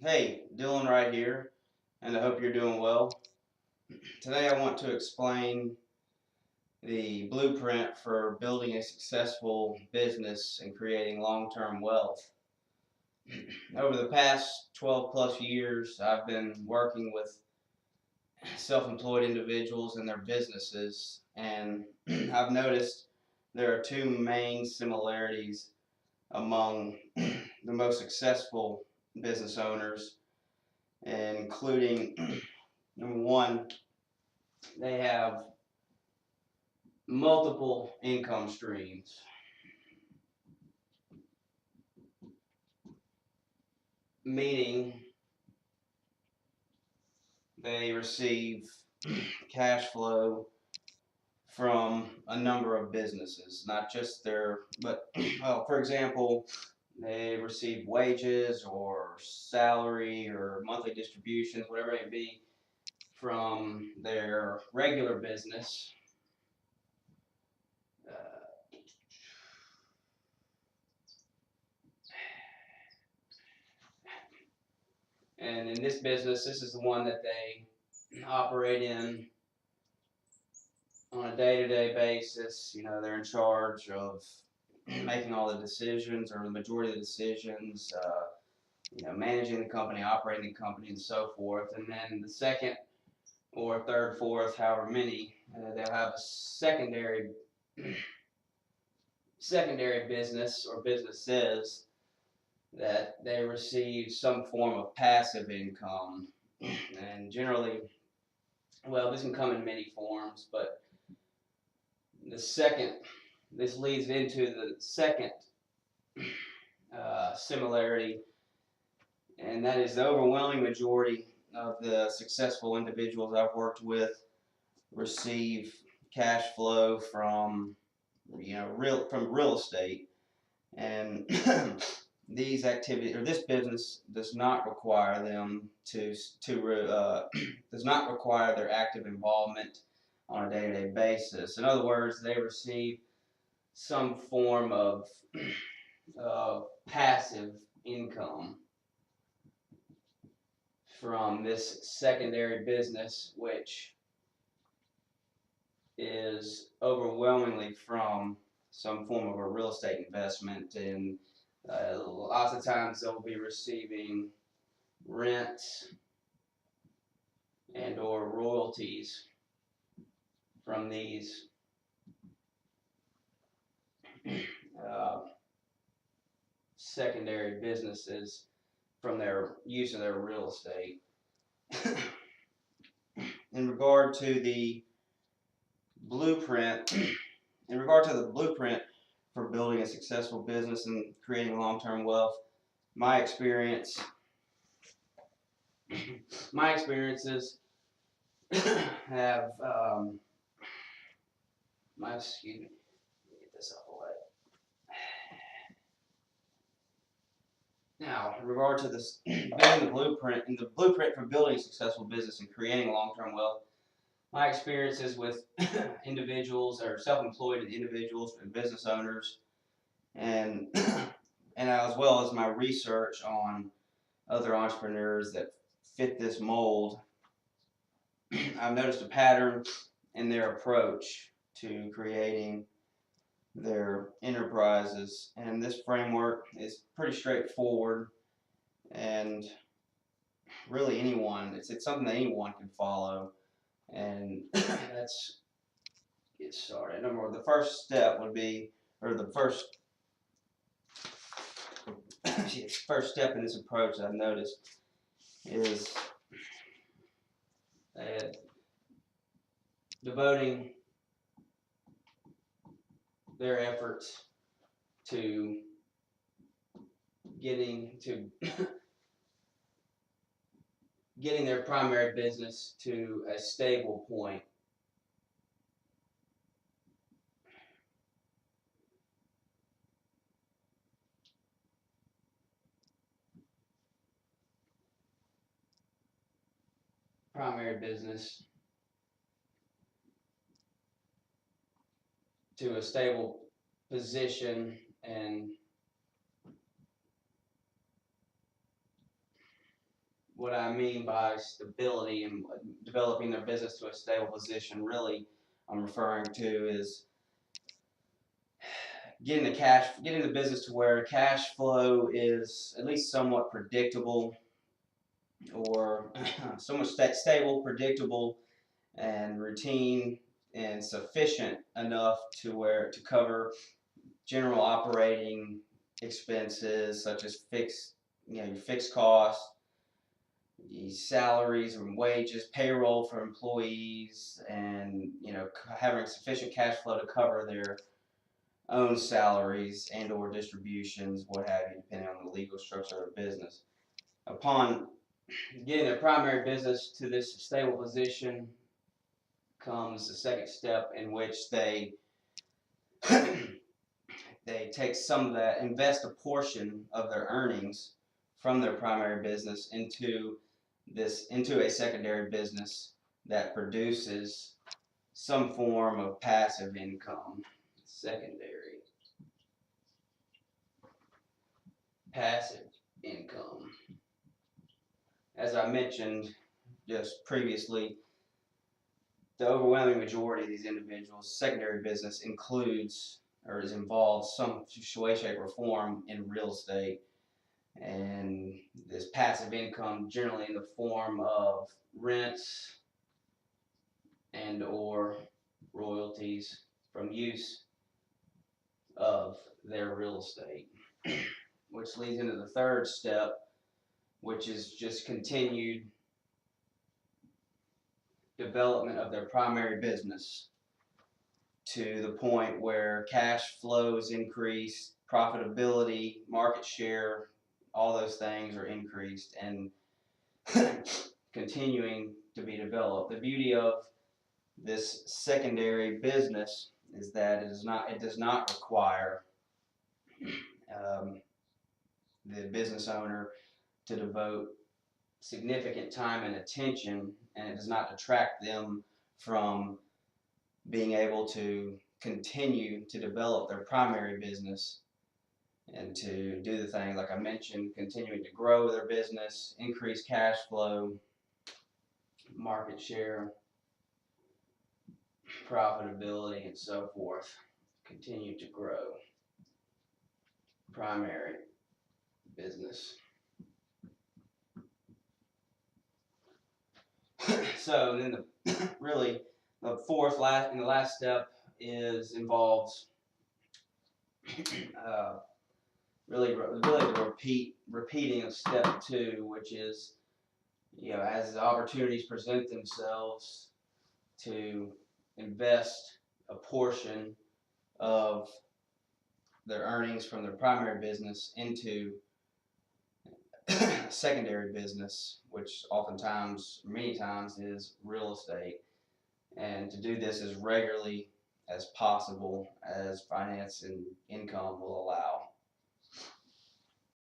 Hey, Dillon right here, and I hope you're doing well. Today I want to explain the blueprint for building a successful business and creating long-term wealth. Over the past 12 plus years, I've been working with self-employed individuals and their businesses, and I've noticed there are two main similarities among the most successful business owners, including number one, they have multiple income streams, meaning they receive cash flow from a number of businesses, not just but well, for example, they receive wages or salary or monthly distributions, whatever it may be, from their regular business. Uh, and in this business, this is the one that they operate in on a day-to-day basis. They're in charge of making all the decisions or the majority of the decisions, managing the company, operating the company, and so forth. And then the second or third, fourth, however many, they'll have a secondary business or businesses that they receive some form of passive income. And generally, well, this can come in many forms, but the second, this leads into the second similarity, and that is the overwhelming majority of the successful individuals I've worked with receive cash flow from real estate, and these activities or this business does not require them does not require their active involvement on a day-to-day basis. In other words, they receive some form of passive income from this secondary business, which is overwhelmingly from some form of a real estate investment. And lots of times they'll be receiving rents and or royalties from these uh, secondary businesses from their use of their real estate. In regard to the blueprint, in regard to the blueprint for building a successful business and creating long-term wealth, my experience, my experiences have excuse me, let me get this out of the way. Now, in regard to this, building the blueprint and the blueprint for building a successful business and creating long-term wealth, my experiences with individuals or self-employed individuals and business owners, and and as well as my research on other entrepreneurs that fit this mold, I've noticed a pattern in their approach to creating their enterprises, and this framework is pretty straightforward, and really it's something that anyone can follow. And let's get started. The first step would be, or the first step in this approach I've noticed is uh, devoting their efforts to getting to getting their primary business to a stable point. Primary business to a stable position, and what I mean by stability and developing their business to a stable position, really, I'm referring to is getting the business to where cash flow is at least somewhat predictable, or somewhat stable, predictable, and routine, and sufficient enough to cover general operating expenses such as your fixed costs, salaries and wages, payroll for employees, and having sufficient cash flow to cover their own salaries and or distributions, what have you, depending on the legal structure of the business. Upon getting their primary business to this stable position comes the second step, in which they they take some of that, invest a portion of their earnings from their primary business into a secondary business that produces some form of passive income. Secondary passive income. As I mentioned just previously, the overwhelming majority of these individuals' secondary business includes or is involved some way, shape, or form in real estate, and this passive income generally in the form of rents and or royalties from use of their real estate. Which leads into the third step, which is just continued development of their primary business to the point where cash flows increase, profitability, market share, all those things are increased and continuing to be developed. The beauty of this secondary business is that it does not require the business owner to devote significant time and attention, and it does not detract them from being able to continue to develop their primary business and to do the things like I mentioned, continuing to grow their business, increase cash flow, market share, profitability, and so forth. Continue to grow primary business. So then really the last step involves really the repeating of step 2, which is as the opportunities present themselves to invest a portion of their earnings from their primary business into secondary business, which many times is real estate, and to do this as regularly as possible as finance and income will allow.